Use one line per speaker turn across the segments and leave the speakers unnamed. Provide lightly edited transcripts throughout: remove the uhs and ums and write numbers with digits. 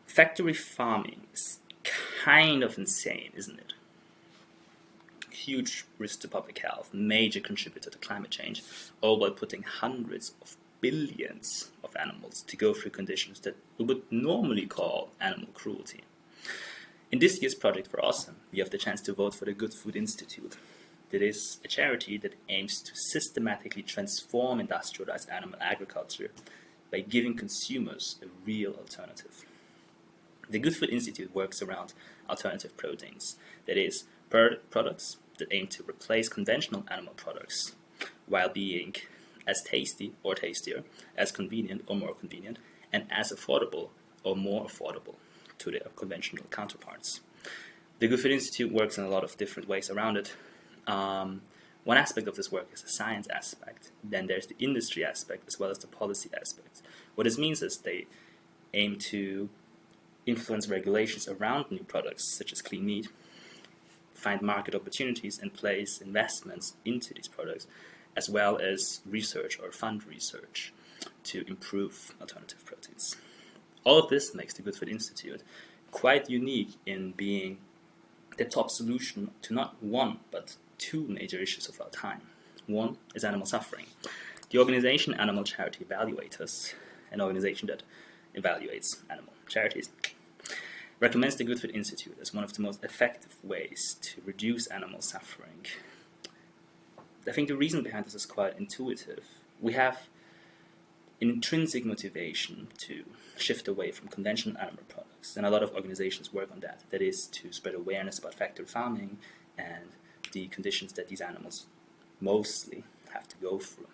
Factory farming is kind of insane, isn't it? Huge risk to public health, major contributor to climate change, all while putting hundreds of billions of animals to go through conditions that we would normally call animal cruelty. In this year's Project for Awesome, we have the chance to vote for the Good Food Institute. That is a charity that aims to systematically transform industrialized animal agriculture by giving consumers a real alternative. The Good Food Institute works around alternative proteins, that is, products that aim to replace conventional animal products while being as tasty or tastier, as convenient or more convenient, and as affordable or more affordable to their conventional counterparts. The Good Food Institute works in a lot of different ways around it. One aspect of this work is the science aspect. Then there's the industry aspect as well as the policy aspect. What this means is they aim to influence regulations around new products such as clean meat, find market opportunities and place investments into these products, as well as research or fund research to improve alternative proteins. All of this makes the Good Food Institute quite unique in being the top solution to not one, but two major issues of our time. One is animal suffering. The organization Animal Charity Evaluators, an organization that evaluates animal charities, recommends the Good Food Institute as one of the most effective ways to reduce animal suffering. I think the reason behind this is quite intuitive. We have an intrinsic motivation to shift away from conventional animal products, and a lot of organizations work on that. That is to spread awareness about factory farming and the conditions that these animals mostly have to go through.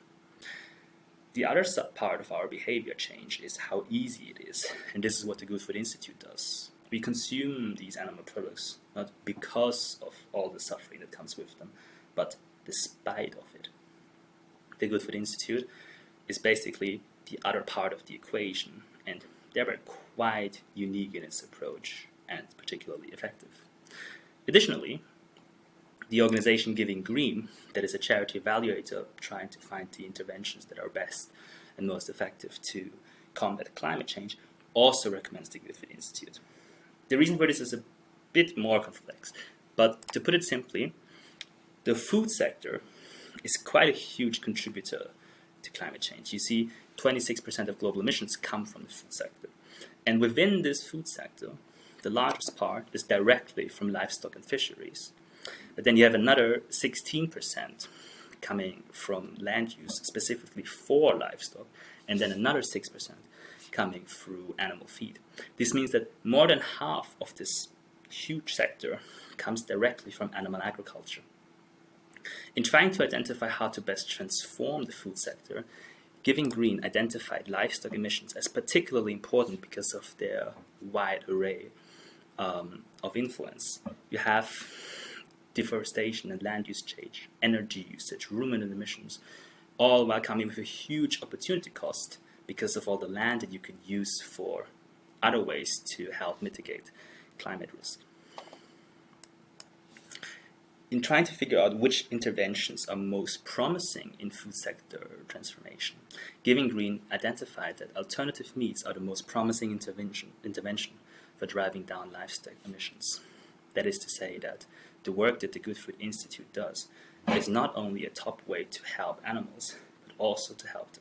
The other part of our behavior change is how easy it is, and this is what the Good Food Institute does. We consume these animal products not because of all the suffering that comes with them, but despite of it. The Good Food Institute is basically the other part of the equation, and thereby quite unique in its approach and particularly effective. Additionally, the organization Giving Green, that is a charity evaluator trying to find the interventions that are best and most effective to combat climate change, also recommends the Good Food Institute. The reason for this is a bit more complex, but to put it simply, the food sector is quite a huge contributor to climate change. You see, 26% of global emissions come from the food sector. And within this food sector, the largest part is directly from livestock and fisheries. But then you have another 16% coming from land use specifically for livestock, and then another 6% coming through animal feed. This means that more than half of this huge sector comes directly from animal agriculture. In trying to identify how to best transform the food sector, Giving Green identified livestock emissions as particularly important because of their wide array of influence. You have deforestation and land use change, energy usage, ruminant emissions, all while coming with a huge opportunity cost because of all the land that you could use for other ways to help mitigate climate risk. In trying to figure out which interventions are most promising in food sector transformation, Giving Green identified that alternative meats are the most promising intervention for driving down livestock emissions. That is to say that the work that the Good Food Institute does is not only a top way to help animals, but also to help the